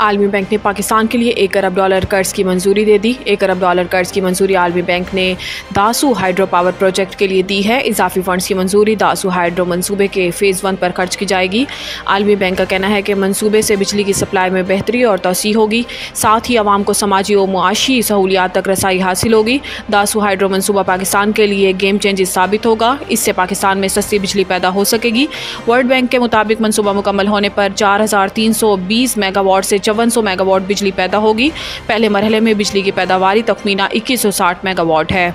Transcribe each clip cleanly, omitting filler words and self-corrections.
आलमी बैंक ने पाकिस्तान के लिए $1 अरब कर्ज की मंजूरी दे दी। $1 अरब कर्ज की मंजूरी आलमी बैंक ने दासू हाइड्रो पावर प्रोजेक्ट के लिए दी है। इजाफी फंड्स की मंजूरी दासू हाइड्रो मंसूबे के फ़ेज़ 1 पर खर्च की जाएगी। आलमी बैंक का कहना है कि मंसूबे से बिजली की सप्लाई में बेहतरी और तोसी होगी, साथ ही आवाम को समाजी और मुआशी सहूलियात तक रसाई हासिल होगी। दासू हाइड्रो मंसूबा पाकिस्तान के लिए गेम चेंजर साबित होगा। इससे पाकिस्तान में सस्ती बिजली पैदा हो सकेगी। वर्ल्ड बैंक के मुताबिक मंसूबा मुकम्मल होने पर 4320 मेगावाट से 5400 मेगावाट बिजली पैदा होगी। पहले मरहले में बिजली की पैदावारी तखमीना 2160 मेगावाट है।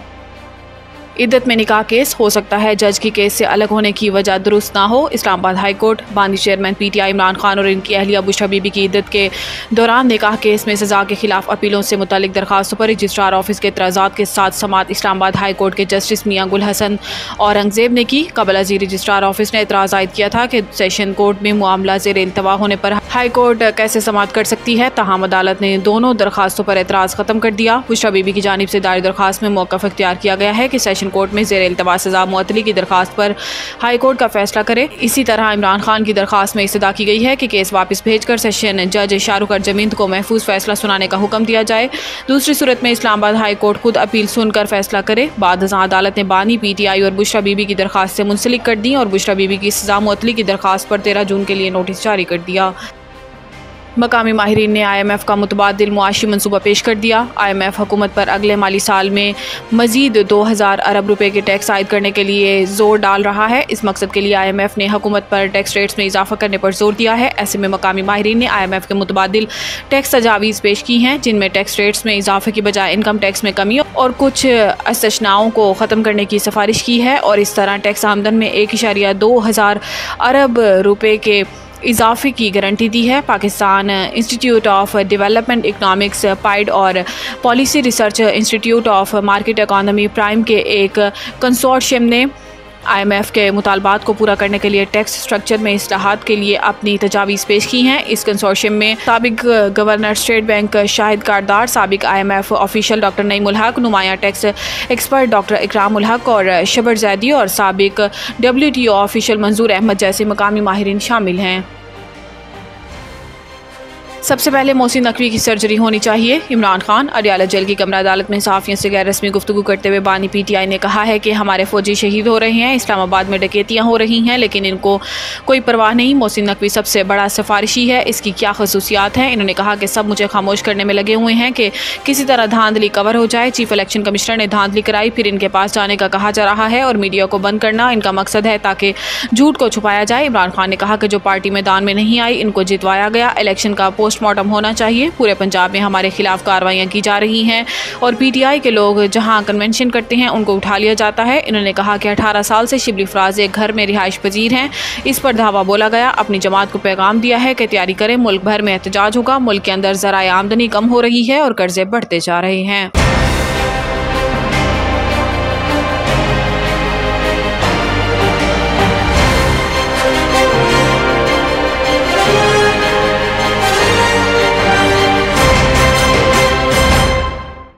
इद्दत में निकाह केस हो सकता है जज की केस से अलग होने की वजह दुरुस्त ना हो। इस्लामाबाद हाई कोर्ट बानी चेयरमैन PTI इमरान खान और इनकी अहलिया बुशरा बीबी की इद्दत के दौरान निकाह केस में सज़ा के खिलाफ अपीलों से मुतल्लिक दरखास्तों पर रजिस्ट्रार ऑफिस के एतराज़ात के साथ समात इस्लामाबाद हाई कोर्ट के जस्टिस मियां गुल हसन औरंगजेब ने की। कबल अज़ीर रजिस्ट्रार ऑफिस ने एतराज़ आयद किया था कि सेशन कोर्ट में मामला ज़ेर इल्तवा होने पर हाई कोर्ट कैसे समात कर सकती है। ताहम अदालत ने दोनों दरखास्तों पर एतराज़ ख़त्म कर दिया। बुशरा बीबी की जानिब से दायर दरखास्त में मौक़िफ़ इख्तियार किया गया है कि सेशन कोर्ट में ज़ेर इल्तवा सज़ा मुअत्तली की दरखास्त पर हाई कोर्ट का फैसला करे। इसी तरह इमरान खान की दरखास्त में इस्तदा की गई है कि केस वापस भेजकर सेशन जज शाहरुख अरजमींद को महफूज फैसला सुनाने का हुक्म दिया जाए। दूसरी सूरत में इस्लामाबाद हाई कोर्ट खुद अपील सुनकर फैसला करे। बाद अदालत ने बानी PTI और बुशरा बीबी की दरखास्त से मुंसलिक कर दी और बुशरा बीबी की सज़ा मुअत्तली की दरखास्त पर 13 जून के लिए नोटिस जारी कर दिया। मकामी माहिरीन ने IMF का मुतबादिल मुआशी मनसूबा पेश कर दिया। IMF हुकूमत पर अगले माली साल में मज़ीद 2000 अरब रुपए के टैक्स आयद करने के लिए ज़ोर डाल रहा है। इस मकसद के लिए IMF ने हुकूमत पर टैक्स रेट्स में इजाफा करने पर जोर दिया है। ऐसे में मकामी माहिरीन ने IMF के मुतबादिल टैक्स तजावीज़ पेश की हैं, जिनमें टैक्स रेट्स में इजाफे की बजाय इनकम टैक्स में कमी और कुछ इस्तिस्नाओं को ख़त्म करने की सिफारिश की है। और इस तरह टैक्स आमदन में 1.2000 अरब रुपए के इजाफे की गारंटी दी है। Pakistan institute of development economics PIDE और policy research institute of market economy PRIME के एक कंसोर्शियम ने IMF के मुतालबात को पूरा करने के लिए टैक्स स्ट्रक्चर में इस्लाहात के लिए अपनी तजावीज़ पेश की हैं। इस कंसोर्शियम में साबिक गवर्नर स्टेट बैंक शाहिद कारदार, साबिक IMF official doctor Naeem ul Haq, नुमाया टैक्स एक्सपर्ट डॉक्टर इकराम उल हक और शबर जैदी और साबिक WTO ऑफिशियल मंजूर अहमद जैसे मकामी माहिरीन शामिल हैं। सबसे पहले मोहसिन नकवी की सर्जरी होनी चाहिए। इमरान खान अडियाला जेल की कमरा अदालत में सहाफ़ियों से गैर रस्मी गुफ्तगू करते हुए बानी PTI ने कहा है कि हमारे फौजी शहीद हो रहे हैं, इस्लामाबाद में डकैतियाँ हो रही हैं, लेकिन इनको कोई परवाह नहीं। मोहसिन नकवी सबसे बड़ा सिफारिशी है, इसकी क्या खसूसियात हैं। इन्होंने कहा कि सब मुझे खामोश करने में लगे हुए हैं कि किसी तरह धांधली कवर हो जाए। चीफ इलेक्शन कमिश्नर ने धांधली कराई, फिर इनके पास जाने का कहा जा रहा है और मीडिया को बंद करना इनका मकसद है ताकि झूठ को छुपाया जाए। इमरान खान ने कहा कि जो पार्टी मैदान में नहीं आई इनको जितवाया गया। इलेक्शन का पोस्टमार्टम होना चाहिए। पूरे पंजाब में हमारे खिलाफ कार्रवाइयां की जा रही हैं और PTI के लोग जहां कन्वेंशन करते हैं उनको उठा लिया जाता है। इन्होंने कहा कि 18 साल से शिबली फराज एक घर में रिहाइश पजीर हैं। इस पर धावा बोला गया। अपनी जमात को पैगाम दिया है कि तैयारी करें, मुल्क भर में एहतजाज होगा। मुल्क के अंदर ज़राए आमदनी कम हो रही है और कर्जे बढ़ते जा रहे हैं।